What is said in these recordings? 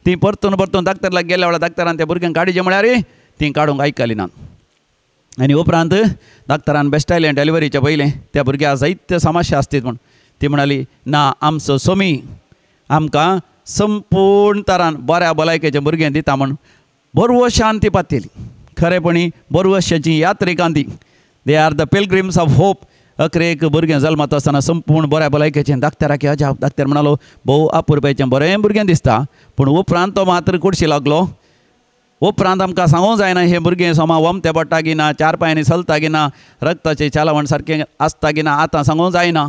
ती परतून परतून दाक्तराक गेल्या वेळार दाक्तरान त्या भुरग्यांक काडचें म्हळ्यार ती काडूंक आयकली ना आनी उपरांत दाक्तरान बेश्टायलें डिलिव्हरीच्या पयलें त्या भुरग्याक जायत्यो समस्या आसतात म्हण ती म्हणाली ना आमचो स्वामी आमकां संपूर्ण तरान बऱ्या भलायकेचें भुरगें दिता म्हण बरवशान ती पातयली खरेपणी बरवशाची यात्रिकां ती they are the pilgrims of hope अकरेक भुरगें जल्मात आसतना संपूर्ण बऱ्या भलायकेचें दाक्तराक अजाप दाक्तर म्हणालो भोव अपुरबायेचें बरें भुरगें दिसता पूण उपरांत तो मात्र कुडशी लागलो उपरांत आमकां सांगूंक जायना हें भुरगें सोमा वमतें पडटा की ना चार पांयांनी चलता की ना रक्ताचें चालवण सारकें आसता की ना आतां सांगूंक जायना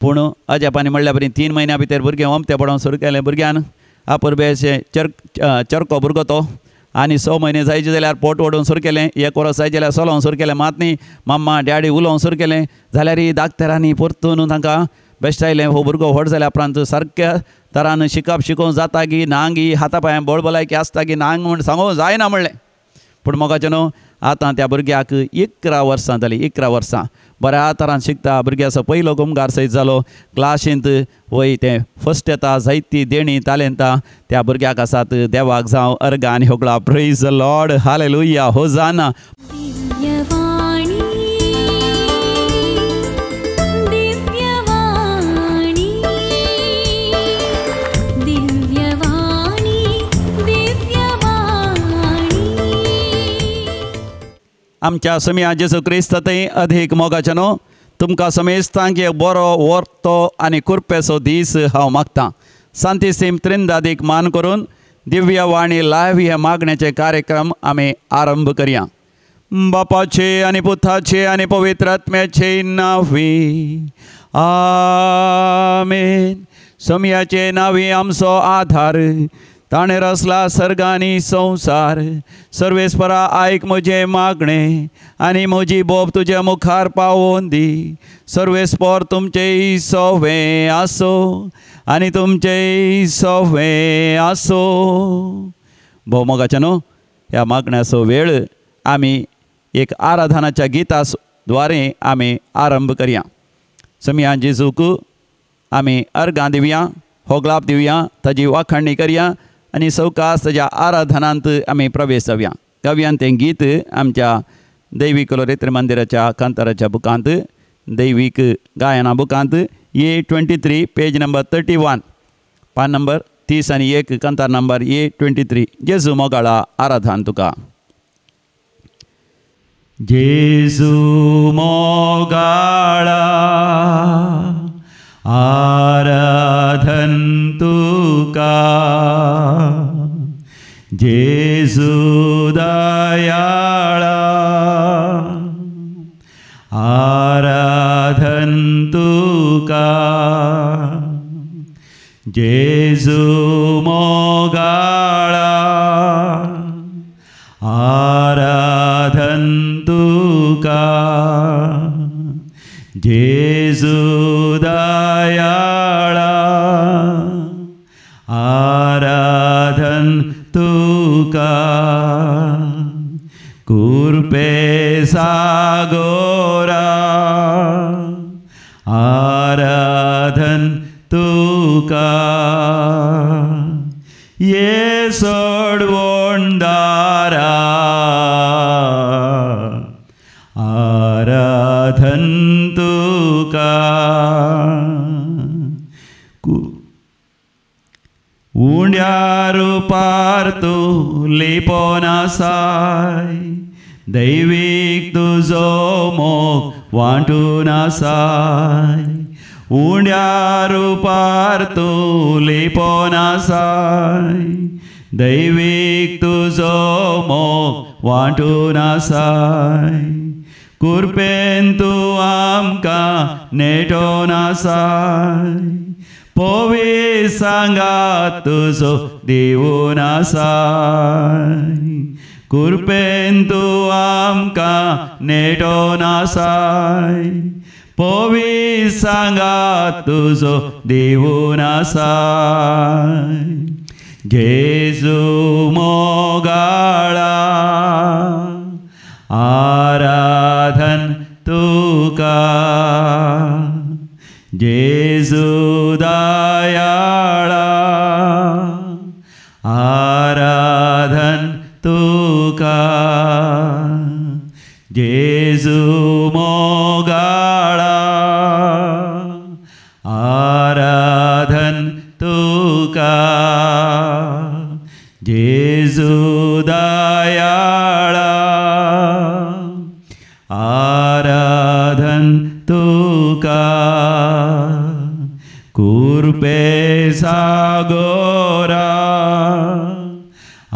पूण अजापानी म्हणल्या बरी 3 म्हयन्या भितर भुरगें वमतें पडोवंक सुरू केलें भुरग्यान अपुरबायेचें चरको भुरगो तो आनी 6 म्हयने जायचे जाल्यार पोट ओडूंक सुरू केलें 1 वर्स जायचे जाल्यार चलोवंक सुरू केलें मात न्ही मम्मा डॅडी उलोवंक सुरू केलें जाल्यार दाक्तरांनी परतून तांकां बेश्टायलें हो भुरगो व्हड जाल्या उपरांत सारक्या तरान शिकोवंक जाता की नांगी हाता पांयां बळबलायकी आसता की नांग म्हूण सांगूंक जायना म्हणलें पूण मोगाचें न्हू आतां त्या भुरग्याक 11 वर्सां जालीं 11 वर्सां बऱ्या तरान शिकता भुरग्याचो पयलो गुमगार सयत जालो क्लासींत वय तें फस्ट येता जायतीं देणी तालेंतां त्या भुरग्याक आसात देवाक जावं अर्ग आनी होगळा प्रेज द लॉर्ड हालेलुया होजाना आमच्या समिया जेसू क्रिस्त थंय अधिक मोगाचें न्हू तुमकां समेस्तांक एक बरो वर्तो आनी कुरपेचो दीस हांव मागतां सांतिसीम त्रिंदादीक मान करून दिव्य वाणी लायव्ह हे मागण्याचे कार्यक्रम आमी आरंभ करया बापाचे आनी पुताचे आनी पवित्र आत्म्याचे नांवी आमेन समियाचे नांवी आमचो आधार ताणें रचला सर्गानी संवसार सर्वेस्परा आयक म्हजें मागणें आनी म्हजी बोब तुज्या मुखार पावोवन दी सर्वेस्पर तुमचें सोवें आसो आनी तुमचें सोवें आसो भोव मोगाचें न्हू ह्या मागण्याचो वेळ आमी एक आराधनाच्या गिता द्वारे आमी आरंभ करया समिया जेजूक आमी अर्गां दिवया होगलाप दिवया ताजी वाखाणणी करया आनी सवकास ताज्या आराधनांत आमी प्रवेश जावया कव्यान तें गीत आमच्या दैवीक लोरेत्र मंदिराच्या कांताराच्या बुकांत दैवीक गायना बुकांत A23 पेज नंबर 31 पान नंबर 30 कांतार नंबर A23 जेजू मोगाळा आराधन तुका जेजू मोगाळा आराधन तुका जेजू दयाळा आराधन तुका जेजू मोगाळा आराधन तुका जेजू दयाळा आराधन तुका कुरपे सागोरा आराधन तुका ये सोडवोंडारा आराधन तुका उंड्या रुपार तूं लिपोन आसाय दैवीक तुजो मोग वांटून आसाय उंड्या रुपार तूं लिपोन आसाय दैवीक तुजो मोग वांटून आसाय कुरपेन तूं आमकां नेटोन आसाय पोवी सांगात तुजो दिवून आसाय कुरपेन तूं आमकां नेटोन आसाय पोवी सांगात तुजो दिवून आसाय जेजू मोगाळा आराधन तुका जेजू दयाळा आराधन तुका जेजू मोगाळा आराधन तुका जेजू दयाळा आराधन तुका कुर्पे सागोरा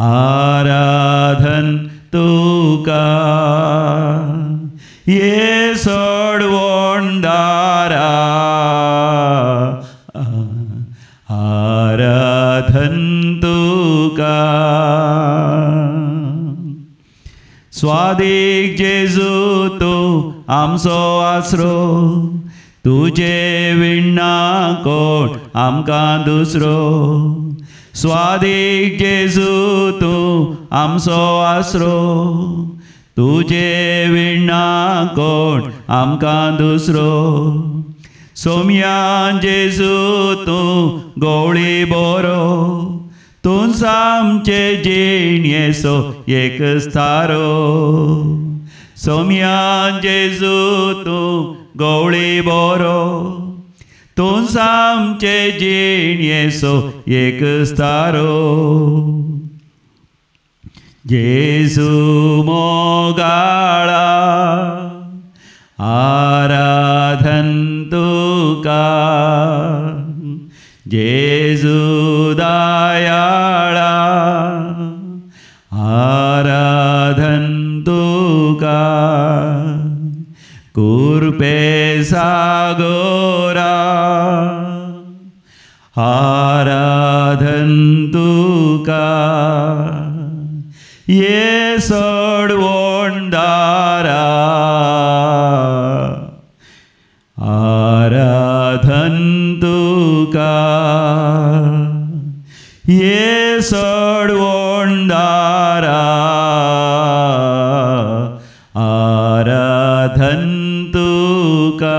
आराधन तुका ये सोडवोंडारा आराधन तुका स्वादिक जेजू तू आमचो आसरो तुजे विण्णा कोण आमकां दुसरो स्वादिक जेजू तू आमचो आसरो तुजे विण्णा कोण आमकां दुसरो सोम्या जेजू तू गवळी बरो तूं सामचे जिणयेचो एक स्थारो सोम्या जेजू तू गवळी बरो तूं सामचे जिणयेचो एक स्थारो जेजू मोगाळा आराधन तुका जेजू दयाळा आराधन तुका कुर्पे सागोरा आराधन तुका ये सोडवोंडारा आराधन तुका ये सोडवोंडारा आराधन तुका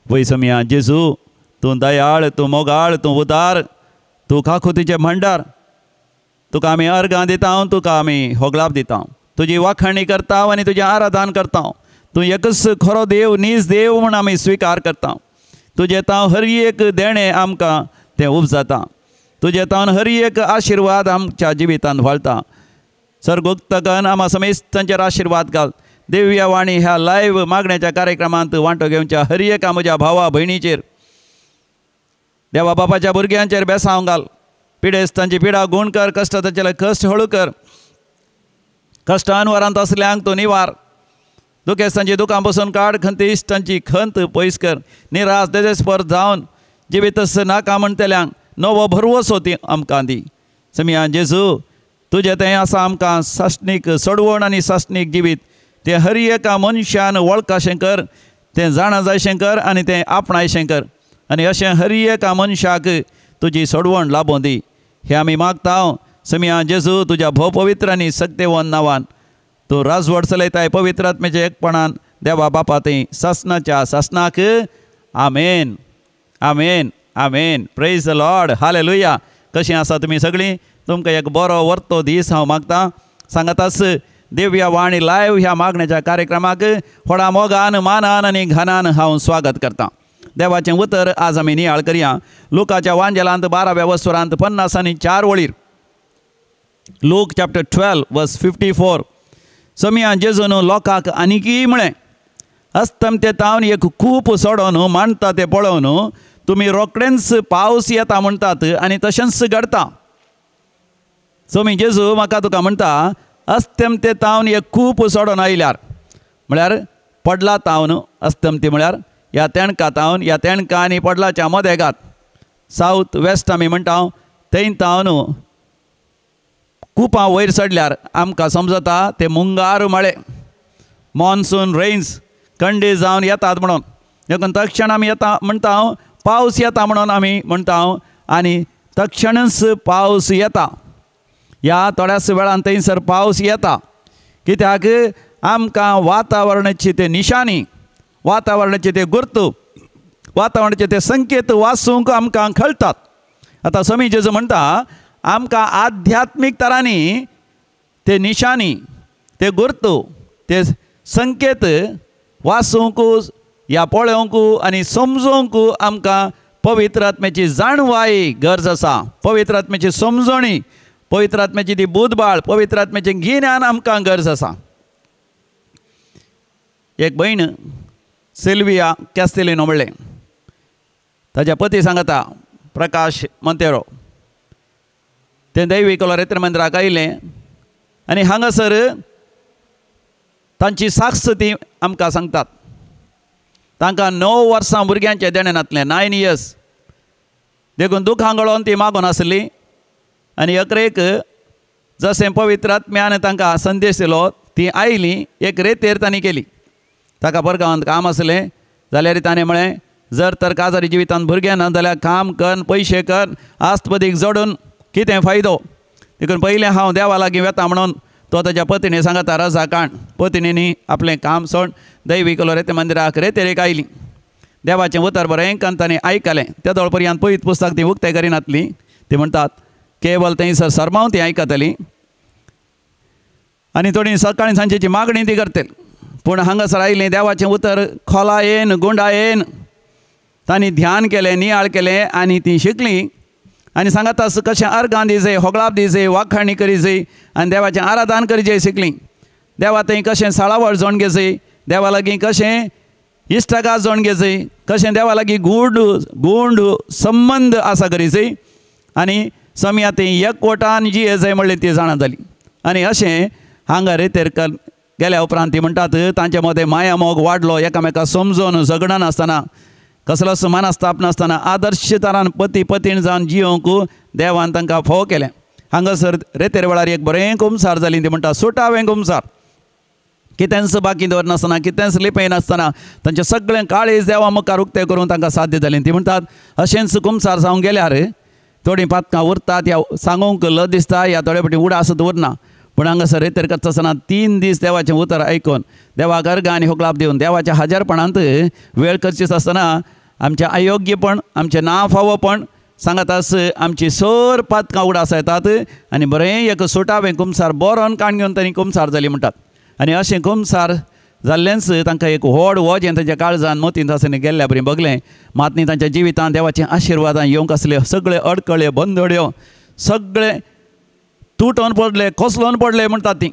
वैसम्या जेजू तूं दयाळ तूं मोगाळ तूं उदार तूं काकुतीचें भंडार तुका आमी अर्गां दिता तुका आमी होगलाप दिता तुजी वाखाणी करता आनी तुजें आराधन करता तूं एकच खरो देव नीज देव म्हूण आमी स्विकार करता तुजें तांव हर एक देणें आमकां तें उपजाता तुजें तावन हर एक आशिर्वाद आमच्या जिवितांत व्हळता सर्गोक्तगन आमा समेस्तांचेर आशिर्वाद घाल देवया वाणी ह्या लायव्ह मागण्याच्या कार्यक्रमांत वांटो घेवच्या हर एका म्हज्या भावा भयणीचेर देवा बापाच्या भुरग्यांचेर बेसांव घाल पिडेस्तांची पिडा गूण कर कश्ट तांचे कश्ट हळू कर कश्ट अनवरांत असल्यांक तूं निवार दुखेस्तांची दुखां बसून काड खंत इश्टांची खंत पयस कर निराश देजेस्पर जावन जिवितस नाका म्हणटल्यांक नवो भरवसो ती आमकां दी समिया जेजू तुजें तें आसा आमकां साश्णीक सोडवण आनी साश्णीक जिवीत तें हर एका मनशान वळखाशें कर तें जाणा जायशें कर आनी तें आपणायशें कर आनी अशें हर एका मनशाक तुजी सोडवण लाबों दी हें आमी मागता समिया जेजू तुज्या भोव पवित्र आनी सत्यवन नांवान तूं राजवट चलयताय पवित्र आत्म्याच्या एकपणान देवा बापा तें सासनाच्या सासनाक amen amen amen praise the Lord hallelujah कशीं आसा तुमी सगळीं तुमकां एक बरो वर्तो दीस हांव मागतां सांगातास देवया वाणी लायव्ह ह्या मागण्याच्या कार्यक्रमाक व्हडा मोगान मानान आनी घनान हांव स्वागत करतां देवाचें उतर आज आमी नियाळ करया लुकाच्या वांजेलांत 12व्या वसुरांत 50 आनी 4 वळीर लूक चॅप्टर 12 वर्स 54 समिया जेजून लोकांक आनीकी म्हळें अस्तम ते तावन एक खूप सोडोन मांडटा तें पळोवन तुमी रोखडेंच पावस येता म्हणटात आनी तशेंच घडटा समी जेजू म्हाका तुका म्हणटा अस्तम ते तावन एक खूप सोडोन आयल्यार म्हळ्यार पडला तावन अस्तम ती म्हळ्यार ह्या तेणका तावन ह्या तेणका आनी पडलाच्या मदेगात साऊथ वेस्ट आमी म्हणटा थंय तावन कुपां वयर चडल्यार आमकां समजता ते मुंगार मळे मॉन्सून रेन्स कंडी जावन येतात म्हणून देखून तक्षण आमी येता म्हणटा पावस येता म्हणून आमी म्हणटा आनी तक्षणच पावस येता ह्या थोड्याच वेळान थंयसर पावस येता कित्याक आमकां वातावरणाची ते निशाणी वातावरणाचे ते गुर्तू वातावरणाचे ते संकेत वाचूंक आमकां कळटात आतां स्वामी जेजू म्हणटा आमकां आध्यात्मीक तरांनी ते निशानी ते गुर्तू ते संकेत वाचूंक या पळोवंक आनी समजोवंक आमकां पवित्र आत्म्याची जाणवाई गरज आसा. पवित्र आत्म्याची समजणी, पवित्र आत्म्याची ती बुधबाळ, पवित्र आत्म्याचें गिन्यान आमकां गरज आसा. एक भयण सिल्विया कॅस्तेलिनो म्हणलें, ताच्या पती सांगता प्रकाश मोंतेरो, ते दैवी कलोरेत्र मंदिराक आयिल्ले आनी हांगासर तांची साक्ष ती आमकां सांगतात. तांकां 9 वर्सां भुरग्यांचें देणें नासलें, 9 years. देखून दुखां गळोवन ती मागून आसली आनी अकरेक जशें पवित्र आत्म्यान तांकां संदेश दिलो ती आयली. एक रेतेर तांणी केली. ताका परगांवांत काम आसलें जाल्यार ताणें म्हळें जर तर काजारी जिवितांत भुरगें ना जाल्यार काम कर, पयशे कर, आस्तपदीक जोडून कितें फायदो. देखून पयलें हांव देवा लागीं वेता म्हणून तो ताच्या पत्नी सांगता रजा काण. पत्नीनी आपलें काम सोड दैवी कलोरेत्र मंदिराक रेतेरेक आयली. देवाचें उतर बरें करून ताणें आयकलें. त्या दोळ पर्यंत पयत पुस्तक ती उक्तें करिनातली. ती म्हणटात केवल थंयसर सरमाव ती आयकतली आनी थोडी सकाळीं सांजेची मागणी ती करतली. पूण हांगासर आयलीं देवाचें उतर खोला येन गुंडा येन तांणी ध्यान केलें, नियाळ केलें आनी ती शिकलीं. आनी सांगता कशें अर्गां दिवचें, होगळाप दिवचें, वाखाणी करीचें आनी देवाचें आराधन करचें शिकलीं. देवा थंय कशें साळावळ जोण घेवचें, देवा लागीं कशें इश्टगात जोण घेवचें, कशें देवा लागीं गूंड संबंद आसा करीचें आनी समया थंय एकवटान जियेचें म्हणलें ती जाणा जाली. आनी अशें हांगा रेतेर गेल्या उपरांत ती म्हणटात तांचे मदें माया मोग वाडलो. एकामेकाक समजोन झगडा नासतना, कसलोच मानास्ताप नासतना आदर्श तरान पती पत्नी जावन जियोंक देवान तांकां फोव केलें. हांगासर रेतेर वेळार एक बरें कुमसार जाली. ती म्हणटा सुटावें कुमसार. कितेंच बाकी दवरनासतना, कितेंच लिपय नासतना तांचें सगळें काळीज देवा मुखार उक्तें करून तांकां साध्य जालें. ती म्हणटात अशेंच कुमसार जावंक गेल्यार थोडीं पातकां उरतात या सांगूंक ल दिसता या थोडे फावटी उडास दवरना. पूण हांगासर रेतेर करता आसतना 3 दीस देवाचें उतर आयकून देवाक अर्गां आनी होगलाप दिवन देवाच्या हजरपणांत वेळ करचीच आसतना आमचें अयोग्यपण, आमचें ना फावोपण सांगत आस आमची सर पातकां उडास येतात आनी बरें एक सुटावें कुमसार बरोवन काण घेवन तांणी कुमसार जाली म्हणटात. आनी अशें कुमसार जाल्लेंच तांकां एक व्हड वजें तांच्या काळजान मोतीन आसतना गेल्ल्या बरें बगलें. मात न्ही तांच्या जिवितांत देवाचें आशिर्वादां येवंक आसले. सगळे अडकळे बंदड्यो सगळे तुटोन पडले, कोसलोन पडले म्हणटात ती.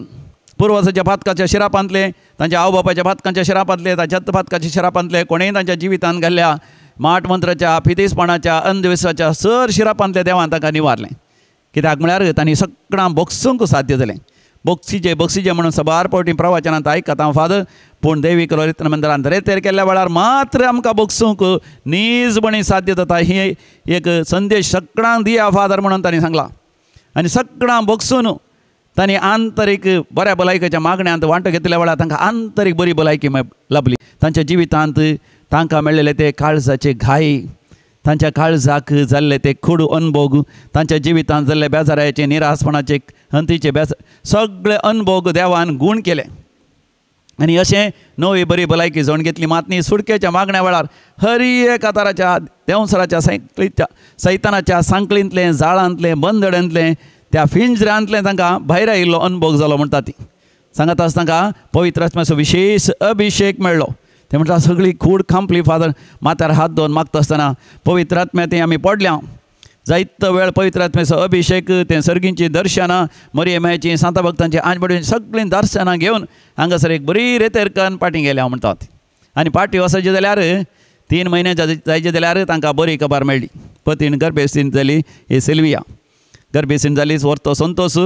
पुर्वजाच्या पातकाच्या शिरापांतले, तांच्या आवय बापायच्या पातकांच्या शिरापांतले, ताच्या पातकाच्या शिरापांतले, कोणेय तांच्या जिवितांत घाल्ल्या माट मंत्राच्या, फितीसपणाच्या, अंधविश्वासाच्या सर शिरापांतले देवान तांकां निवारलें. कित्याक म्हळ्यार तांणी सगळां बोगसूंक साध्य जालें. बक्षीचे म्हणून सबार फावटी प्रवचनांत आयकता हांव फादर. पूण दैवी कलोरेत्र मंदिरांत रेतेर केल्ल्या वेळार मात्र आमकां बोगसूंक नीजपणी साध्य जाता. ही एक संदेश सगळ्यांक दिया फादर म्हणून तांणी सांगला. आनी सगळां बोगसून तांणी आंतरीक बऱ्या भलायकेच्या मागण्यांत वांटो घेतल्या वेळार तांकां आंतरीक बरी भलायकी लाभली. तांच्या जिवितांत तांकां मेळिल्ले ते काळजाचे घाई, तांच्या काळजाक जाल्ले ते खोडू अनुभव, तांच्या जिवितांत जाल्ले बेजाराचे, निरासपणाचे, हंतीचे सगळे अनुभव देवान गूण केले. आनी अशें नवी बरी भलायकी जोण घेतली. मात न्ही सुडकेच्या मागण्या वेळार हरी एक आताराच्या देंवसराच्या सैतानाच्या सांकळींतलें, जाळांतलें, बंदड्यांतलें, त्या फिंजऱ्यांतलें तांकां भायर आयिल्लो अनुभव जालो म्हणटा ती. सांगता आसता तांकां पवित्र आत्म्याचो विशेश अभिशेक मेळ्ळो. ते म्हणटा सगळी खूड खांपली फादर. माथ्यार हात दवरून मागता आसतना पवित्र आत्म्या थंय आमी पडल्या. जायतो वेळ पवित्र आत्म्याचो अभिशेक, ते सर्गींची दर्शनां, मरियमाची, सांता भक्तांची, आंजबडींची सगळीं दर्शनां घेवन हांगासर एक बरी रेतेर करून पाटी गेल्या म्हणटात. आनी पाटी वचचे जाल्यार 3 म्हयने जायचे जाल्यार तांकां बरी खबर मेळ्ळी. पतीन गर्भेस्थीत जाली. ही सिल्विया गर्भेस्थीत जाली. व्हरतो संतोष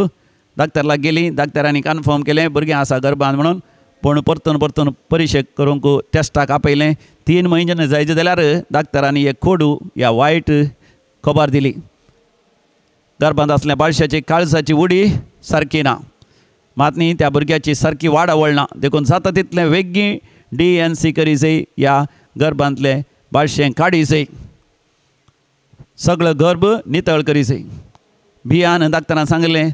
डाक्टर लागीं गेली. डाक्टरांनी कन्फर्म केलें भुरगें आसा गर्भांत म्हणून. पूण परतून परिक्षेक करूंक टेस्टाक आपयलें. 3 म्हयने जायचे जाल्यार डाक्टरांनी एक खोडू या वायट खबर दिली. गर्भांत आसल्या बाळशाची काळजाची उडी सारकी ना. मात न्ही त्या भुरग्याची सारकी वाड आवडना. देखून जाता तितलें वेगळी DNC करीचें. या गर्भांतले बाळशें काडीचें. सगळो गर्भ नितळ करीचें. भियान डाक्टरान सांगलें.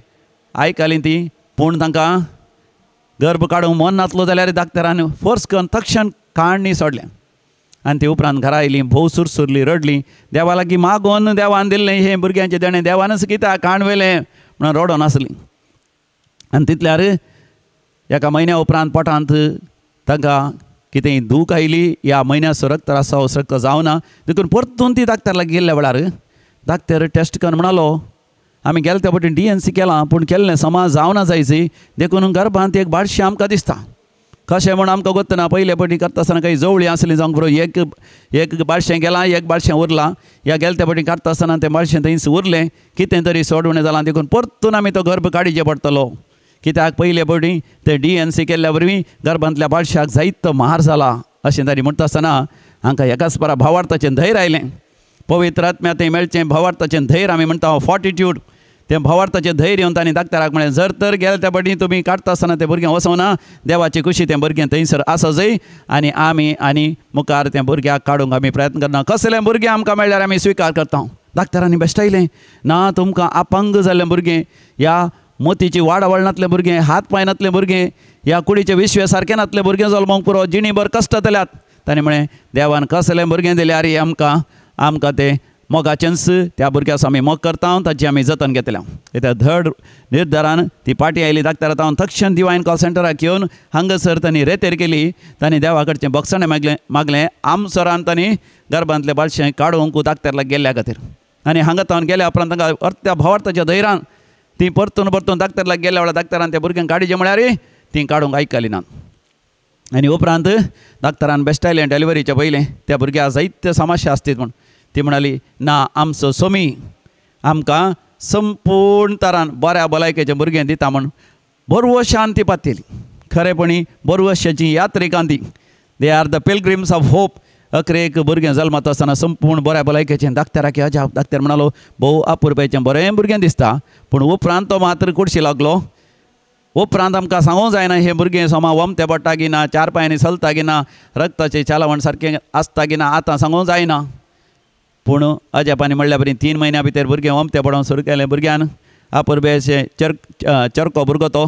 आयकलीं ती. पूण तांकां गर्भ काडूंक मन नासलो जाल्यार डाक्टरान फोर्स करून तक्षण काडणी सोडलें. आनी ती उपरांत घरा आयलीं भोव सुरसुरलीं रडलीं देवा लागीं मागोन देवान दिल्लें हें भुरग्यांचें देणें देवानच कित्याक काणवेलें म्हणून रडोन आसलीं. आनी तितल्यार एका म्हयन्या उपरांत पोटांत तांकां कितेंय दूख आयली या म्हयन्याचो रक्तस्राव रक्त जावना देखून परतून ती दाक्तर लागीं गेल्ल्या वेळार दाक्तर टेस्ट करून म्हणलो आमी गेले त्या फावटी DNC केलां पूण केल्लें समाज जावना जायची देखून गर्भांत एक बाळशें आमकां दिसता. कशें म्हूण आमकां गोत्त ना पयले फावटी करता आसतना काही जवळीं आसलीं जावंक बरोबर एक बाळशें गेलां एक बाळशें उरलां या गेले त्या फावटी काडटा आसतना तें बाळशें थंयच उरलें कितें तरी सोडवणें जालां देखून परतून आमी तो गर्भ काडचो पडटलो कित्याक पयले फावटी ते DNC केल्ल्या वरवीं गर्भांतल्या बाळशाक जायतो मार जाला अशें ताणी म्हणटा आसतना हांकां एकाच परा भावार्थाचें धैर्य आयलें. पवित्र आत्म्याचें मेळचें भावार्थाचें धैर्य आमी म्हणटा फॉर्टिट्यूड तें भावार्थाचें धैर्य येवन तांणी दाक्तराक म्हळें जर तर गेले त्या फावटी तुमी काडटा आसतना तें भुरगें वचोना देवाची खुशी तें भुरगें थंयसर आसा जंय आमी आनी मुखार तें भुरग्याक काडूंक आमी प्रयत्न करना. कसलें भुरगें आमकां मेळ्ळ्यार आमी स्विकार करता. दाक्तरांनी बेश्टायलें ना तुमकां अपंग जाल्लें भुरगें या मोतीची वाड वळनातलें भुरगें हात पांय नातलें भुरगें या कुडीचे विश्वे सारकें नातलें भुरगें जल्मोंक पुरो जिणीभर कश्ट जाल्यात. ताणें म्हळें देवान कसलें भुरगें दिल्यार आमकां तें मोगाचेंच त्या भुरग्यास आमी मोग करता ताची आमी जतन घेतल्या. त्या धड निर्धारान ती पाटी आयली दाक्तराक हांव तक्षण डिवायन कॉल सेंटराक येवन हांगासर तांणी रेतेर केली. तांणी देवा कडचें बक्षणें मागलें आमसरान तांणी गर्भांतलें बाळशें काडूंक दाक्तर लागीं गेल्ल्या खातीर. आनी हांगा तावन गेल्या उपरांत तांकां अर्त्या भावार्थाच्या धैर्यान ती परतून दाक्तर लागीं गेल्या वेळार दाक्तरान त्या भुरग्यांक काडचें म्हळ्यार ती काडूंक आयकली ना. आनी उपरांत दाक्तरान बेश्टायलें डिलिव्हरीच्या पयलें त्या भुरग्याक जायत्यो समस्या आसतात म्हूण ती म्हणाली ना आमचो सोमी आमकां संपूर्ण तरान बऱ्या भलायकेचें भुरगें दिता म्हूण बरवो शांती पातयली. खरेपणी बरवश्याची यात्रिकां ती they are the pilgrims of hope. अकरेक भुरगें जल्मात आसतना संपूर्ण बऱ्या भलायकेचें दाक्तराक अजाप. दाक्तर म्हणालो भोव अपुरबायेचें बरें भुरगें दिसता पूण उपरांत तो मात्र कुडशी लागलो. उपरांत आमकां सांगूंक जायना हें भुरगें सोमा वमतें पडटा की ना चार पांयांनी चलता की ना रक्ताचें चालवण सारकें आसता की ना आतां सांगूंक जायना. पूण अजापानी म्हणल्या बरी 3 म्हयन्या भितर भुरगें वमतें पडोवन सुरू केलें. भुरग्यान अपुरबायेचें चरको भुरगो तो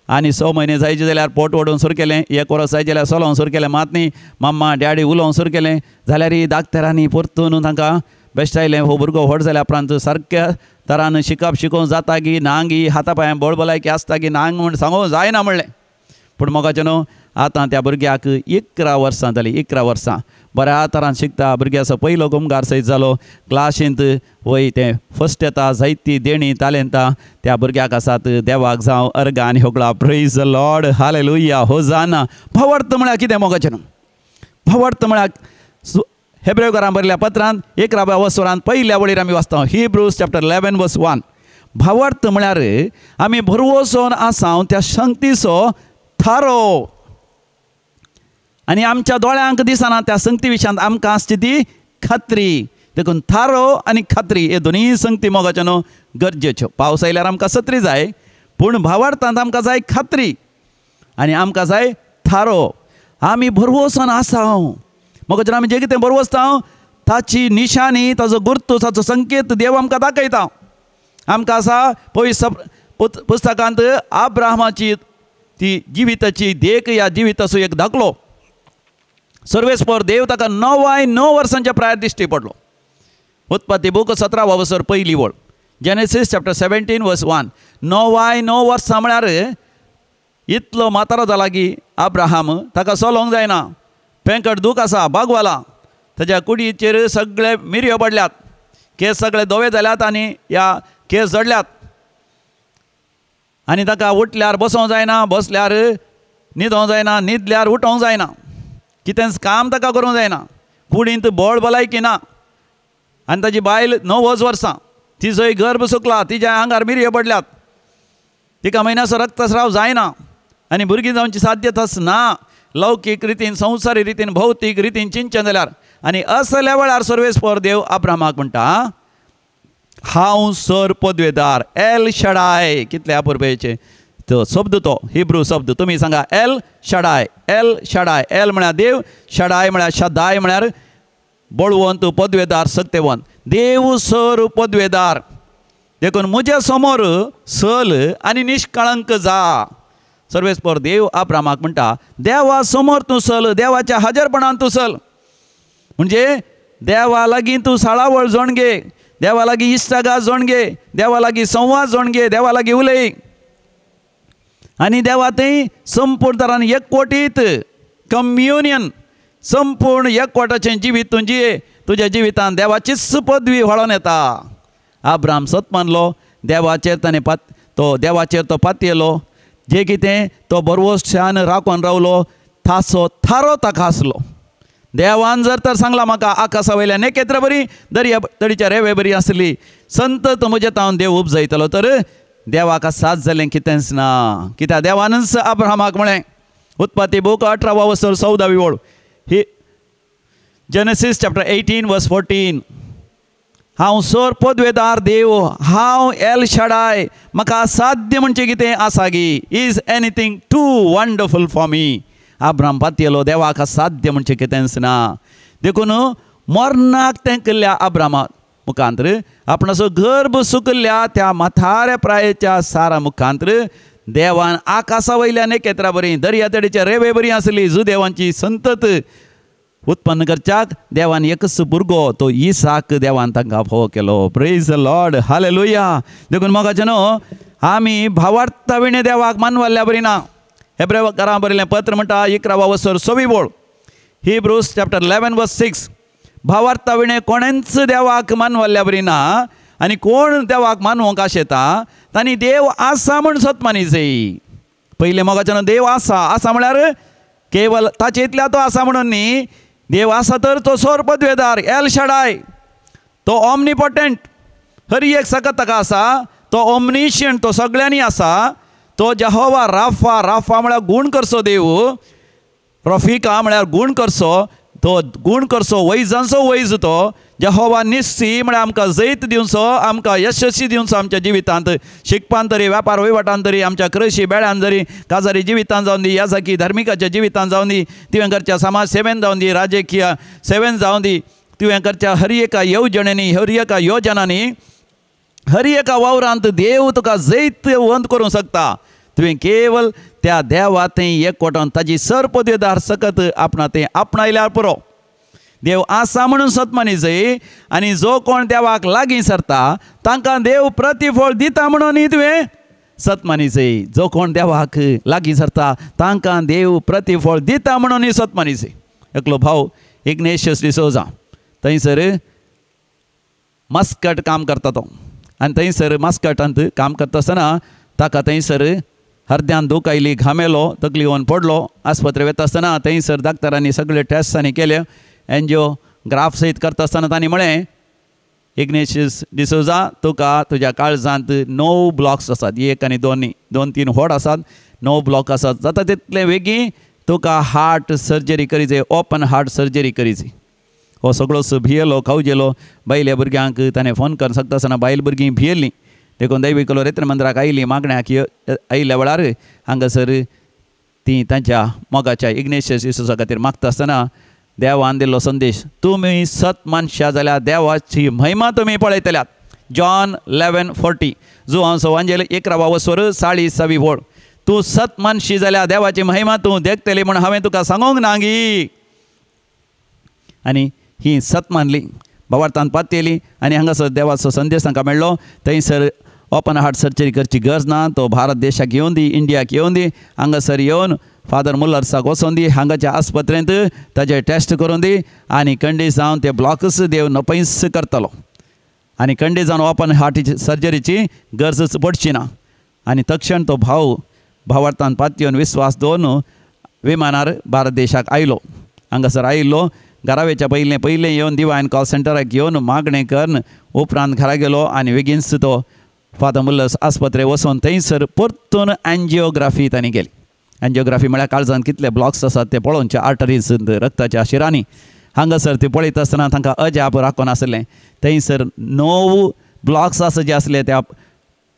आनी 6 म्हयने जायचे जाल्यार पोट ओडून सुरू केलें. 1 वर्स जायचे जाल्यार चलोवंक सुरू केलें. मात न्ही मम्मा डॅडी उलोवंक सुरू केलें जाल्यार दाक्तरांनी परतून तांकां बेश्टायलें हो भुरगो व्हड जाल्या उपरांत सारक्या तरान शिकोवंक जाता की नांगी हाता पांयां बळबलायकी आसता की नांग म्हूण सांगूंक जायना म्हणलें. पूण मोगाचें न्हू आतां त्या भुरग्याक 11 वर्सां जालीं. 11 वर्सां बऱ्या तरान शिकता. भुरग्याचो पयलो गोमगार सयत जालो. क्लासींत वय तें फस्ट येता. जायतीं देणी तालेंतां त्या भुरग्याक आसात. देवाक जावं अर्ग आनी होगळा. Praise the Lord hallelujah hosanna. भावार्थ म्हळ्यार कितें मोगाचें न्हू. भावार्थ म्हळ्यार हेब्रेकारां बरयल्या पत्रांत 11व्या वसरांत पयल्या वळीर आमी वाचता हिब्रूज चॅप्टर 11 वर्स 1. भावार्थ म्हळ्यार आमी भरवोसोन आसां त्या संगतीचो थारो आनी आमच्या दोळ्यांक दिसना त्या संगती विशयांत आमकां आसची ती खात्री. देखून थारो आनी खात्री हे दोनूय संगती मोगाच्यो न्हू गरजेच्यो. पावस आयल्यार आमकां सत्री जाय पूण भावार्थांत आमकां जाय खात्री आनी आमकां जाय थारो. आमी भरवोसोन आसां मोगाचें आमी जें कितें बरवसता ताची निशाणी ताचो गुर्तू ताचो संकेत देव आमकां दाखयता. आमकां आसा पवित्र पुस्तकांत अब्राहमाची ती जिविताची देख या जिविताचो एक दाखलो. सर्वेस्पर देव ताका 9 वर्सांच्या प्रायार दिश्टी पडलो. उत्पत्ती बूक 17वा वसर पयली वळ जेनेसीस चॅप्टर 17 वर्स 1. 9 वर्सां म्हळ्यार इतलो म्हातारो जाला की अब्राहम ताका चलोवंक जायना. पेंकट दूख आसा बागवाला. ताच्या कुडीचेर सगळे मिरयो पडल्यात. केस सगळे धवे जाल्यात आनी ह्या केस जडल्यात आनी ताका उठल्यार बसोवंक जायना. बसल्यार न्हिदोवंक जायना. न्हिदल्यार उठोवंक जायना. कितेंच काम ताका करूंक जायना. कुडींत बळ भलायकी ना आनी ताची बायल 9 वर्सां. तिजोय गर्भ सुकला. तिच्या आंगार मिरयो पडल्यात. तिका म्हयन्याचो रक्तस्राव जायना आनी भुरगीं जावची साध्यताच ना. लौकीक रितीन संवसारी रितीन भौतीक रितीन चिंतचें जाल्यार आनी असल्या वेळार सर्वेस्पर देव अब्राहमाक म्हणटा हांव सर पदवेदार एल शडाय. कितले अपुरबायेचे तो शब्द तो हिब्रू शब्द तुमी सांगा एल शडाय. एल शडाय. एल म्हळ्यार देव. शडाय म्हळ्यार शदाय म्हळ्यार बळवंत पदवेदार सत्यवंत. देव सर पदवेदार. देखून म्हज्या समोर सल आनी निश्कळंक जा. सर्वेस्पर देव अब्राहमाक म्हणटा देवा समोर तूं चल. देवाच्या हजरपणान तूं चल. म्हणजे देवा लागीं तूं साळावळ जोण घे, देवा लागीं इश्टागात जोण घे, देवा लागीं संवाद जोण घे, देवा लागीं उलय. आनी देवा थंय संपूर्ण तरान एकवटीत कम्युनियन, संपूर्ण एकवटाचें जिवीत तूं जिये. तुज्या जिवितांत देवाचीच पदवी व्हळोन येता. अब्राम सत मानलो, देवाचेर ताणें तो देवाचेर तो पातयेलो. जें कितें तो बरवोशान राखून रावलो, थासो थारो ताका आसलो. देवान जर तर सांगलां म्हाका आकाशा वयल्या नेकेत्रां बरी, दर्या तडीच्या रेंवे बरी आसली, संतत म्हजे तावन देव उपजयतलो. तर देवाक साथ जालें कितेंच ना. कित्याक देवानच अब्रामाक म्हळें, उत्पत्ती बूक 18 वर्स 14 ओळ, ही जेनेसीस चॅप्टर 18 वर्स 14. हांव सोर पदवेदार देव, हांव एल शाडाय, म्हाका असाध्य म्हणचे कितें आसा गी. Is anything too wonderful for me. Abram पातयेलो, देवाक असाध्य म्हणचे कितेंच ना. देखून मरणाक तें केल्ल्या अब्रामा मुखांतर, आपणाचो गर्भ सुकल्ल्या त्या म्हाताऱ्या प्रायेच्या सारा मुखांतर देवान आकाशा वयल्या नेकेत्रां बरी, दर्या तडीच्या रेंवे बरी आसली, जुदेवांची संतत उत्पन्न करच्याक देवान एकच भुरगो तो इसाक देवान तांकां फोव केलो. Praise the Lord, hallelujah. देखून मोगाचे न्हू, आमी भावार्था विणे देवाक मानवल्ल्या बरी ना. हेब्रेकारां बरयलें पत्र म्हणटा 11 वर्स 26 ओळ, हिब्रूज चॅप्टर 11 वर्स 6. भावार्था विणे कोणेंच देवाक मानवल्ल्या बरी ना. आनी कोण देवाक मानवंक आशेता तांणी देव आसा म्हूण सत मानिचें. पयलें मोगाचे न्हू, देव आसा. आसा म्हळ्यार केवल ताचे इतल्या तो आसा म्हणून न्ही. देव आसा तर तो सोर पदवेदार, एल शाडाय, तो ऑमनीपोटेंट, हर एक सकत ताका आसा. तो ऑमनिशियंट, तो सगळ्यांनी आसा. तो जहोवा राफा, राफा म्हळ्यार गूण करचो देव, रफिका म्हळ्यार गूण करचो, तो गूण करचो, वैजांचो वैज तो. जहोवा निस्सी म्हळ्यार आमकां जैत दिवचो, आमकां यशस्वी दिवचो आमच्या जिवितांत, शिकपान तरी, वेपार वैवाटान तरी, आमच्या कृशी बेळ्यान जरी, काजारी जिवितांत जावन दी, याजाकी धार्मिकाच्या जिवितांत जावन दी, तुवेंकरच्या समाज सेवेन जावन दी, राजकीय सेवेन जावन दी, तुवेंकरच्या हर एका येवजणेनी, हर एका योजनांनी, हर एका वावरांत देव तुका जैत वंत करूंक शकता. तुवें केवल त्या देवा थंय एकवटान ताजी सर पदवेदार सकत आपणा तें आपणायल्यार पुरो. देव आसा म्हणून सत मानिचें. आनी जो कोण देवाक लागीं सरता तांकां देव प्रतिफळ दिता म्हणून तुवें सत मानिचें. जो कोण देवाक लागीं सरता तांकां देव प्रतिफळ दिता म्हणून सत मानिचें. एकलो भाव इग्नेशियस डिसोजा थंयसर मस्कट काम करता तो. आनी थंयसर मस्कटांत काम करता आसतना ताका थंयसर हरद्यान दूख आयली, घामेलो, तकली येवन पडलो. आस्पत्रे वता आसतना थंयसर डाक्टरांनी सगळे टेस्ट तांणी केले. एन्जिओग्राफ सयत करता आसतना तांणी म्हळें, इग्नेशियस डिसोजा, तुका तुज्या काळजांत 9 ब्लॉक्स आसात. 1 आनी 2-3 व्हड आसात, 9 ब्लॉक आसात. जाता तितले बेगीन तुका हार्ट सर्जरी करीचे, ओपन हार्ट सर्जरी करीची. हो सगळोच भियेलो, खावजेलो. बायल्या भुरग्यांक ताणें फोन करून सांगता आसतना बायल भुरगीं भियेल्लीं. देखून दैवीक रेत्र मंदिराक आयलीं. मागण्याक आयिल्ल्या वेळार हांगासर ती तांच्या मोगाच्या इग्नेशियस डिसोजा खातीर मागता आसतना देवान दिल्लो संदेश, तुमी सत मनशां जाल्यार देवाची महिमा तुमी पळयतल्यात. जॉन 11:40. जो हांव वांजेल 11 वर्स 26 ओळ. तूं सत मनशी जाल्यार देवाची महिमा तूं देखतली म्हूण हांवें तुका सांगूंक ना गी. आनी ही सत मानली, भावार्थान पातयली. आनी हांगासर देवाचो संदेश तांकां मेळ्ळो. थंयसर ओपन हार्ट सर्जरी करची गरज ना. तो भारत देशाक येवन दी, इंडियाक येवन दी, हांगासर येवन फादर मुल्लर्साक वचोन दी, हांगाच्या आस्पत्रेंत ताजे टेस्ट करून दी. आनी खंडी जावन ते ब्लॉक्स देव नपयस करतलो. आनी खंडी जावन ओपन हार्ट सर्जरीची गरजच पडची ना. आनी तक्षण तो भावार्थान पातयेवन विस्वास दवरून विमानार भारत देशाक आयलो. हांगासर आयिल्लो. घरावेच्या पयलें येवन दिवायन कॉल सेंटराक येवन मागणें करून उपरांत घरा गेलो. आनी बेगीनच तो फादर मुल्लर्स आस्पत्रे वचोन थंयसर परतून एन्जिओग्राफी तांणी केली. एन्जिओग्राफी म्हळ्यार काळजांत कितले ब्लॉक्स आसात ते पळोवचे, आर्टरीज रक्ताच्या शिरांनी. हांगासर ते पळयता आसतना तांकां अजाप राखून आसलें. थंयसर 9 ब्लॉक्स आसा जे आसले त्या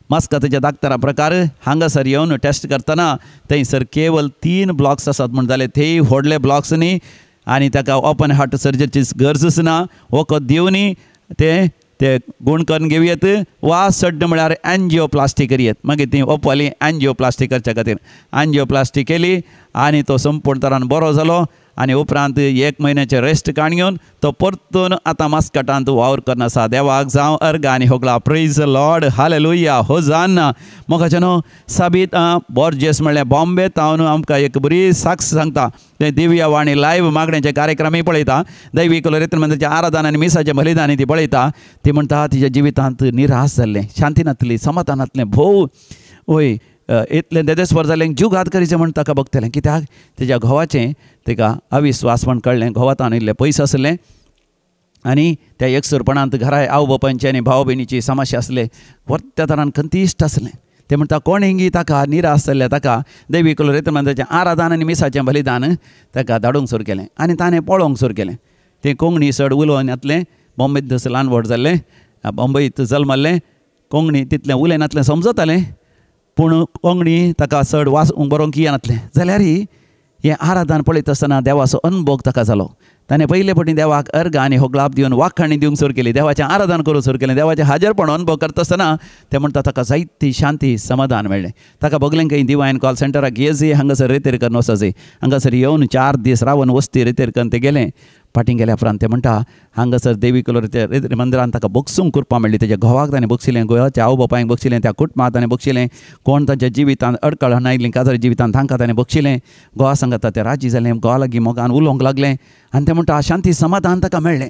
मस्कताच्या दाक्तरा प्रकार हांगासर येवन टेस्ट करतना थंयसर केवल 3 ब्लॉक्स आसात म्हूण जाले. तेय व्हडले ब्लॉक्स न्ही. आनी ताका ओपन हार्ट सर्जरीची गरजच ना. वखद दिवनी ते गुण करून घेवयेत वा सड्ड म्हळ्यार एन्जिओप्लास्टी करयेत. मागीर ती ओपली एन्जिओप्लास्टी करच्या खातीर एन्जिओप्लास्टी केली. आनी तो संपूर्ण तरान बरो जालो. आनी उपरांत 1 म्हयन्याचे रेस्ट काडून तो परतून आतां मास्कटांत वावर करना आसा. देवाक जावं अर्ग आनी होगला. Praise the Lord. Hallelujah. Hosanna. मोगाचे न्हू साबीत बॉर्जेस म्हणलें बॉम्बे तावन आमकां एक बरी साक्ष सांगता. ते दिव्य वाणी लायव्ह मागण्यांचे कार्यक्रमय पळयता. दैवीक रिती मंदिराचे आराधन आनी मिसाचें बलिदान ती पळयता. ती म्हणटा तिच्या जिवितांत निराश जाल्लें, शांती नासली, समाधानांतलें, भोव वय इतलें देदेस्वर जाल्लें, जीव घात करीचें म्हण ताका बगतलें. कित्याक तेज्या घोवाचें ताका अविस्वास म्हण कळ्ळें. घोवातान इल्लें पयस आसलें आनी त्या एकसुरपणांत घराय आवय बापायची आनी भाव भयणीची समस्या आसले. त्या तरान कंतिश्ट आसलें. ते म्हणटा कोण हिंगी ताका निराश जाल्ल्या ताका दैवीक रिती मंदिराचें आराधन आनी मिसाचें बलिदान ताका धाडूंक सुरू केलें आनी ताणें पळोवंक सुरू केलें. तें कोंकणी चड उलोवन येतलें. बॉम्बेंत थंय ल्हान व्हड जाल्लें, बॉम्बेंत जल्मल्लें. कोंकणी तितलें उलयन नासलें, समजतालें पूण कोंकणी ताका चड बरोवंक येनासलें. जाल्यार हें आराधन पळयता आसतना देवाचो अनुभव ताका जालो. ताणें पयले फावटी देवाक अर्ग आनी होगलाप दिवन वाखाणी दिवंक सुरू केली. देवाचें आराधन करूंक सुरू केलें. देवाचें हाजीरपण अनुभव करता आसतना ते म्हणटा ताका जायती शांती समाधान मेळ्ळें. ताका बगलें खंय दिवायन कॉल सेंटराक येजी हांगासर रितेर करून वचचें. हांगासर येवन 4 दीस रावन वस्ती रितेर करून ते गेलें. फाटीं गेल्या उपरांत ते म्हणटा हांगासर देवीक रिती मंदिरांत ताका बक्षूंक करपा मेळ्ळी. तेज्या घोवाक ताणें बक्षिलें, गोंयाच्या आवय बापायक बक्षिलें, त्या कुटुंबाक ताणें बक्षिलें. कोण ताच्या जिवितांत अडखळ आयिल्लीं काजारी जिवितांत तांकां ताणें बक्षिलें. घोवा सांगता तें राजी जालें. घोवा लागीं मोगान उलोवंक लागलें आनी ते म्हणटा शांती समाधान ताका मेळ्ळें.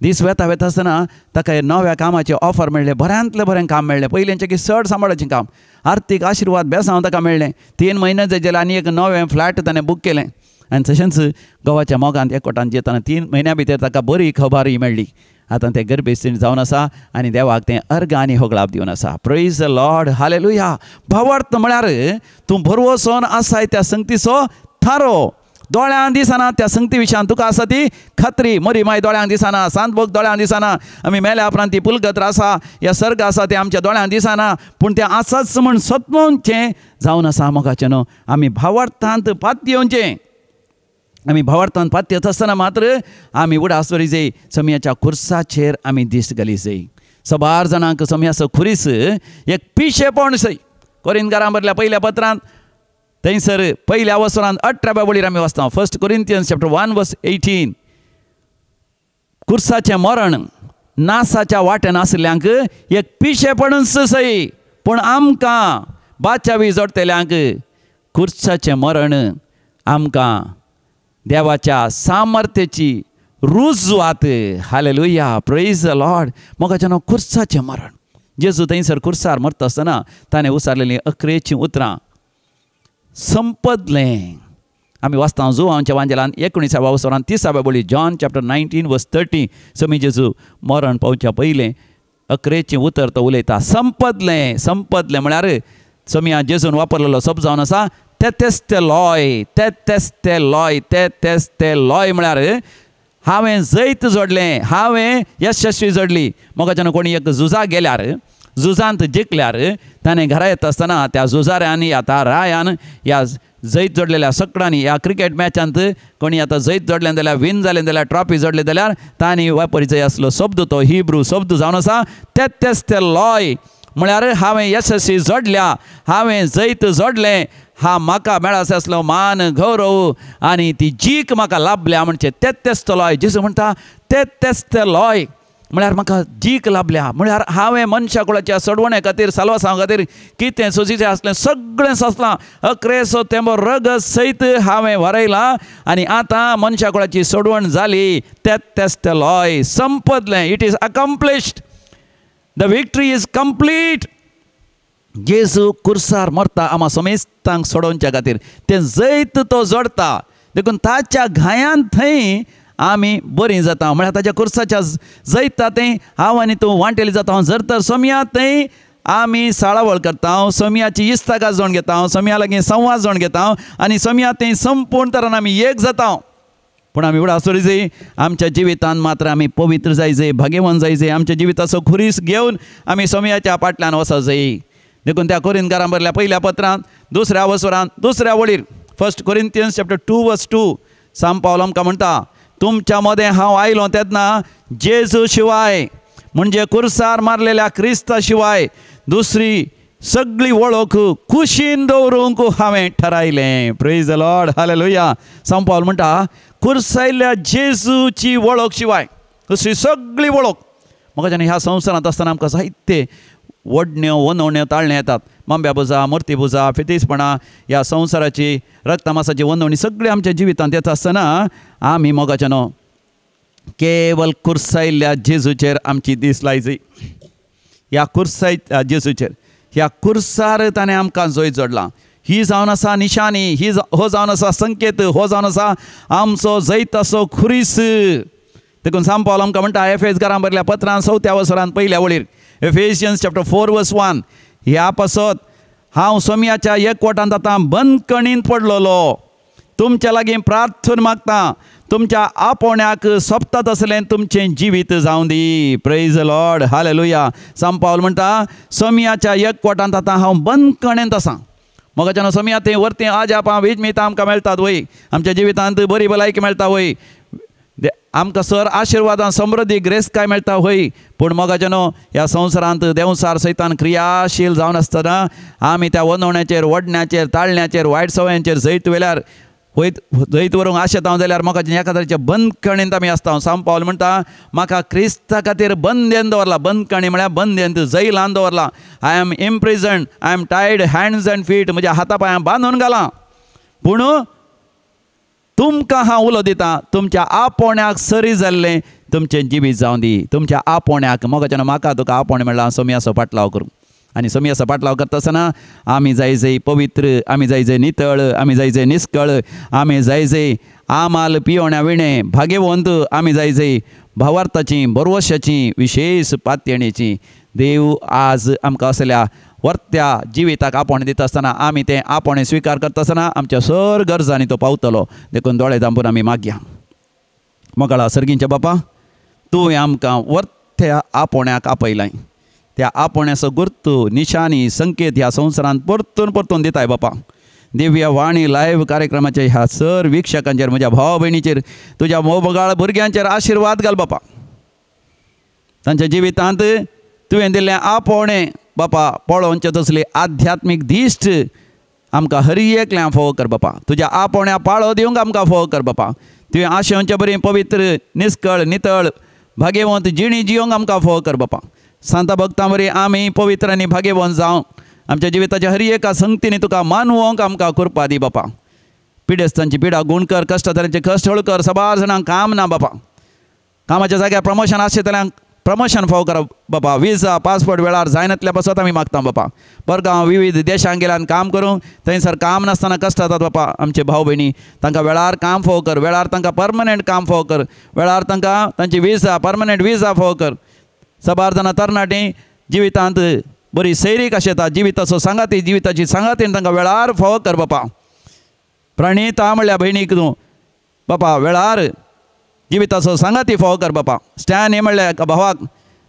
दीस वेता आसतना ताका नव्या कामाचें ऑफर मेळ्ळें. बऱ्यांतलें बरें काम मेळ्ळें. पयलींचें की चड सांबाळाचें काम. आर्थीक आशिर्वाद बेसांव ताका मेळ्ळें. 3 म्हयने जाले आनी एक नवें फ्लॅट ताणें बूक केलें आनी तशेंच घोवाच्या मोगांत एकवटान जेताना 3 म्हयन्या भितर ताका बरी खबरय मेळ्ळी. आतां तें गर्भेस्थीत जावन आसा आनी देवाक तें अर्ग आनी होगलाप दिवन आसा. Praise the Lord. हालेलुया. भावार्थ म्हळ्यार तूं भरवोसोन आसाय त्या संगतीचो थारो. दोळ्यांक दिसना त्या संगती विशयान तुका आसा ती खात्री. मरी माय दोळ्यांक दिसना, सांत भोग दोळ्यांक दिसना, आमी मेल्या उपरांत ती पुलगत्र आसा, ह्या सर्ग आसा तें आमच्या दोळ्यांक दिसना, पूण तें आसाच म्हूण सत्वचें जावन आसा. मोगाचें न्हू आमी भावार्थांत पात येवचें. आमी भावार्थांत पात येता आसतना मात्र आमी उडास वरी जाय. समयाच्या खुर्साचेर आमी दिश्ट घाली जाय. सबार जाणांक समयाचो खुरीस एक पिशेपण सय. कोरिंथकारां बरयल्या पयल्या पत्रांत थंयसर पयल्या वसरांत 18व्या वळीर आमी वाचता. 1 Corinthians chapter 1 verse 18. खुर्साचें मरण नासाच्या वाटेन आसल्यांक एक पिशेपणच सय, पूण आमकां बाचावी जोडतेल्यांक खुर्साचें मरण आमकां देवाच्या सामर्थ्याची रुजवात. हालेलुया. Praise the Lord. मोगाचें नांव खुर्साचें मरण. जेजू थंयसर खुर्सार मरता आसतना ताणें उसारलेलीं अकरेचीं उतरां संपदलें. आमी वाचता जुवांच्या वांजेलान 19व्या वसरांत 30व्या वळी जॉन chapter 19 verse 30. समी जेजू मरण पावच्या पयलें अकरेचीं उतर तो उलयता. संपदलें. संपदलें म्हळ्यार समिया जेजून वापरलेलो शब्द जावन आसा तेतेस्तेलॉय. तेतेस्तेलॉय. तेतेस्तेलॉय म्हळ्यार हांवें जैत जोडलें, हांवें यशस्वी जोडली. मोगाच्यान कोणी एक झुजाक गेल्यार, झुजांत जिखल्यार ताणें घरा येता आसतना त्या झुजाऱ्यान ह्या रायान ह्या जैत जोडलेल्या सकडांनी ह्या क्रिकेट मॅचांत कोणी आतां जैत जोडलें जाल्यार विन जालें जाल्यार ट्रॉफी जोडली जाल्यार तांणी वापरी जाय आसलो शब्द तो हिब्रू शब्द जावन आसा तेतेस्तेलॉय. म्हळ्यार हांवें यशस्वी जोडल्या, हांवें जैत जोडलें, म्हाका मेळासो आसलो मान गौरव आनी ती जीक म्हाका लाभल्या म्हणचे तेतेस्तेलॉय. जेजू म्हणटा तेतेस्तेलॉय म्हळ्यार म्हाका जीक लाभल्या. म्हळ्यार हांवें मनशा कुळाच्या सोडवणे खातीर साल्वासा खातीर कितें सोंसीचें आसलें सगळें सोंसलां. अकरेसो तेंबो रगत सयत हांवें वरयलां आनी आतां मनशा कुळाची सोडवण जाली. तेतेस्तेलॉय. संपदलें. It is accomplished. The victory is complete. जेजू कुर्सार मरता आमा समेस्तांक सोडोवच्या खातीर. तें जैत तो जोडता देखून ताच्या घायांत थंय आमी बरीं जाता. म्हळ्यार ताच्या कुर्साच्या जैता थंय हांव आनी तूं वांटेली जाता. जर तर सोमया थंय आमी साळावळ करता, सोमयाची इस्तागा जोड घेता, सोमया लागीं संवाद जोड घेता आनी सोमया थंय संपूर्ण तरान आमी एक जाता. पूण आमी उडा सोरी जाय. आमच्या जिवितांत मात्र आमी पवित्र जाय जाय, भाग्यवान जाय जाय. आमच्या जिविताचो खुरीस घेवन आमी सोमयाच्या फाटल्यान वचूं जाय. देखून त्या कोरिंथकारां बरयल्या पयल्या पत्रांत 2व्या वसरांत 2ऱ्या वळीर 1 Corinthians chapter 2 verse 2 सांत पावल आमकां म्हणटा तुमच्या मदें हांव आयलो तेन्ना जेजू शिवाय म्हणजे कुर्सार मारलेल्या क्रिस्ता शिवाय दुसरी सगळी वळख कुशीन दवरूंक हांवें ठरायलें. Praise the Lord. हालेलुया. सांत पावल म्हणटा खुर्सायल्ल्या जेजूची वळख शिवाय दुसरी सगळी वळख म्हाका ह्या संवसारांत आसतना आमकां जायते वडण्यो वंदवण्यो ताळण्यो येतात. मांब्या पुजा, मुर्ती पुजा, फितीसपणां, ह्या संवसाराची रक्तमासाची वंदवणी सगळी आमच्या जिवितांत येता आसतना आमी मोगाच्या न्हू केवल खुर्सायल्ल्या जेजूचेर आमची दीस लायची. ह्या खुर्सायल्या जेजूचेर, ह्या खुर्सार ताणें आमकां जय जोडला. ही जावन आसा निशानी, हो जावन आसा संकेत, हो जावन आसा आमचो जैताचो खुरीस. देखून सांग पावलो आमकां म्हणटा एफेसकारांक बरयल्या पत्रांत 4थ्या वसरांत पयल्या वळीर Ephesians chapter 4 verse 1 ह्या पासत हांव सोम्याच्या एकवटांत आतां बंद कणींत पडलोलो तुमच्या लागीं प्रार्थना मागता तुमच्या आपोण्याक सोबतात असलें तुमचें जिवीत जावं दी. Praise the Lord, hallelujah. सांग पावलो म्हणटा सोम्याच्या एकवटांत आतां हांव बंद कणेंत आसां. मोगाच्यान सोम्या तें वर्तें आज आपां वीजमितां आमकां मेळटात वय, आमच्या जिवितांत बरी भलायकी मेळटा वय, आमकां सर आशिर्वादां समृद्धी ग्रेस काय मेळटा वय. पूण मोगाच्यान ह्या संवसारांत देवसार सैतान क्रियाशील जावन आसतना आमी त्या वंदवण्याचेर, वडण्याचेर, ताळण्याचेर, वायट सवयांचेर जैत वेल्यार जैत व्हरूंक आशेता जाल्यार म्हाका एका तरेच्या बंदकणेंत आमी आसता. सांग पावलो म्हणटा म्हाका क्रिस्ता खातीर बंदेन दवरला. बंदकणी म्हळ्यार बंदेंत जैलान दवरला. I am imprisoned, I am tied hands and feet, म्हज्या हाता पांयां बांदून घालां. पूण तुमकां हांव उलो दितां तुमच्या आपोण्याक सरी जाल्लें तुमचें जिवीत जावं दी. तुमच्या आपोण्याक मोगाच्यान म्हाका तुका आपोण म्हणल्यार सोम्याचो पाटलाव करूं. आनी सोम्याचो पाटलाव करता आसतना आमी जाय जय पवित्र, आमी जाय जय नितळ, आमी जाय जय निश्कळ, आमी जाय जय आमाल पियोण्या विणे भाग्यवंत, आमी जाय जय भावार्थाची, बरवशाची, विशेष पातयणेची. देव आज आमकां असल्या वर्त्या जिविताक आपोण दिता आसतना आमी तें आपोणें स्विकार करता आसतना आमच्या सर गरजांनी तो पावतलो. देखून दोळे धांपून आमी मागया. मोगाळा सर्गींच्या बापा, तुवें आमकां वर्त्या आपोण्याक आपयलाय. त्या आपोण्याचो गुर्तू, निशानी, संकेत ह्या संवसारांत परतून परतून दिताय बापा. दिव्य वाणी लायव्ह कार्यक्रमाच्या ह्या सर विक्षकांचेर, म्हज्या भाव भयणीचेर, तुज्या मोगाळ भुरग्यांचेर आशिर्वाद घाल बापा. तांच्या जिवितांत तुवें दिल्लें आपोणें बापा पळोवनचे तसली आध्यात्मीक दिश्ट आमकां हर एकल्यां फोव कर बापा. तुज्या आपोण्या पाळो दिवंक आमकां फोव कर बापा. तुवें आशेवच्या बरी पवित्र, निश्कळ, नितळ, भाग्यवंत जिणी जियोंक आमकां फोव कर बापा. सांत भक्तां बरी आमी पवित्र आनी भाग्यवंत जावं आमच्या जिविताच्या हर एका संगतींनी तुका मानवोंक आमकां कृपा दी बापा. पिडेस्तांची पिडा गूण कर, कश्टदारांचे कश्ट हळ कर. सबार जाणांक काम ना बापा. कामाच्या जाग्यार प्रमोशन आशिल्ल्यांक प्रमोशन फाव करप बापा. विजा, पासपोर्ट वेळार जायनातल्या पासत आमी मागता बापा. परगांव विविध देशांक गेल्यान काम करूं, थंयसर काम नासतना कश्ट जातात बापा आमचे भाव भयणी. तांकां वेळार काम फाव कर, वेळार तांकां परमनंट काम फाव कर, वेळार तांकां तांची विजा, परमनंट विजा फाव कर. सबार जाणां तरणाटीं जिवितांत बरी सैरीक आशेता, जिविताचो सांगाती, जिविताची सांगातीन तांकां वेळार फाव कर बापा. प्रणीता म्हणल्या भयणीक तूं बापा वेळार जिविताचो सांगाती फाव कर बापा. स्टॅन हे म्हणल्या भावाक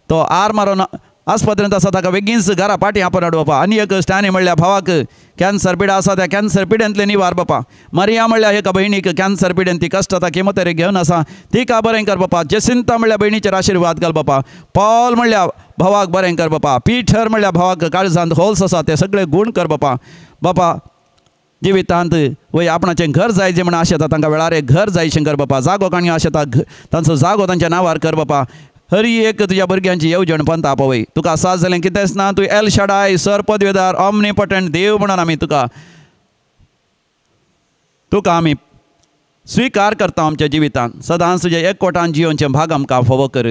तो आर मारून आस्पत्रेंत आसा ताका बेगीनच घरा पाटी आपण हाड बापा. आनी एक स्टॅन हे म्हणल्या भावाक कॅन्सर पिडा आसा त्या कॅन्सर पिड्यांतले निवार बापा. मारिया म्हणल्या एका भयणीक कॅन्सर पिड्यान ती कश्ट जाता, केमोथेरपी घेवन आसा, तिका बरें कर बापा. जसिंता म्हणल्या भयणीचेर आशिर्वाद घाल बापा. पॉल म्हणल्या भावाक बरें कर बापा. पीटर म्हणल्या भावाक काळजांत होल्स आसा ते सगळे गूण कर बापा. बापा जिवितांत वय आपणाचें घर जाय जें म्हण आशेता तांकां वेळार एक घर जाय शंकर बापा. जागो काणी आशेता तांचो जागो तांच्या नांवार कर बापा. हर एक तुज्या भुरग्यांची येवजण पंत आपवय. तुका साज जालें कितेंच ना. तूं एल शाडाय, सर पदवेदार, ऑमनीपोटंट देव म्हणून आमी तुका आमी स्विकार करता आमच्या जिवितांत. सदांच तुज्या एकवटान जियोवचें भाग आमकां फोव कर.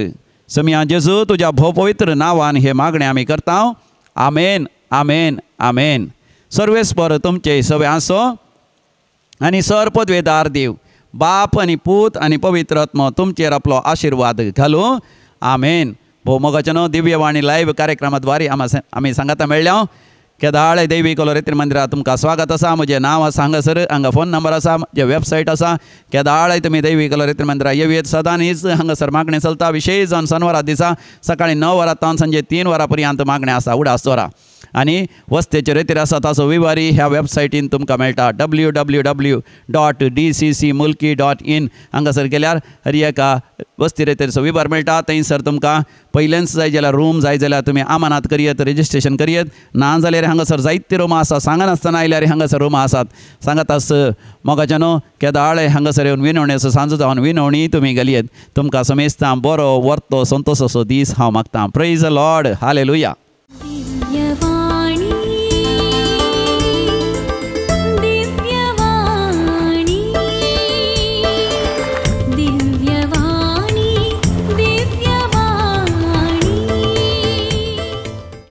समिया जेजू तुज्या भोव पवित्र नांवान हे मागणें आमी करता. आमेन, आमेन, आमेन. सर्वेस्पर तुमचे सवे आसो आनी सर पदवेदार देव बाप आनी पूत आनी पवित्र आत्मा तुमचेर आपलो आशिर्वाद घालूं. आमेन. भोव मोगाच्यान दिव्यवाणी लायव्ह कार्यक्रमाद्वारे आमी सांगाता मेळ्ळ्या. केदाळे दैवी कलोरेत्री मंदिरात तुमकां स्वागत आसा. म्हजें नांव आसा हांगासर, हांगा फोन नंबर आसा, म्हजें वेबसायट आसा. केदाळे तुमी दैवी कलोरेत्री मंदिरात येवयेत. सदां हीच हांगासर मागणें चलता. विशेश जावन शनिवारा दिसा सकाळीं 9 वरां तावन सांजे 3 वरां पर्यंत मागणें आसा. उडास वरां आनी वस्तेचे रेतीर आसा ताचो विवारी ह्या वेबसायटीन तुमकां मेळटा www.dccmulki.in हांगासर गेल्यार हर एका वस्ती रेतीरचो विवार मेळटा. थंयसर तुमकां पयलेंच जाय जाल्यार रूम जाय जाल्यार तुमी आमानात करियेत, रजिस्ट्रेशन करियेत. ना जाल्यार हांगासर जायते रुमां आसा. सांगनासतना आयल्यार हांगासर रुमां आसात. सांगातास मोगाच्या न्हू केदाळे हांगासर येवन विनवणी असो सांजो जावन विनवणी तुमी घालयेत. तुमकां समेस्तां बरो वर्तो संतोशाचो दीस हांव मागतां. Praise the Lord. हालेलुया.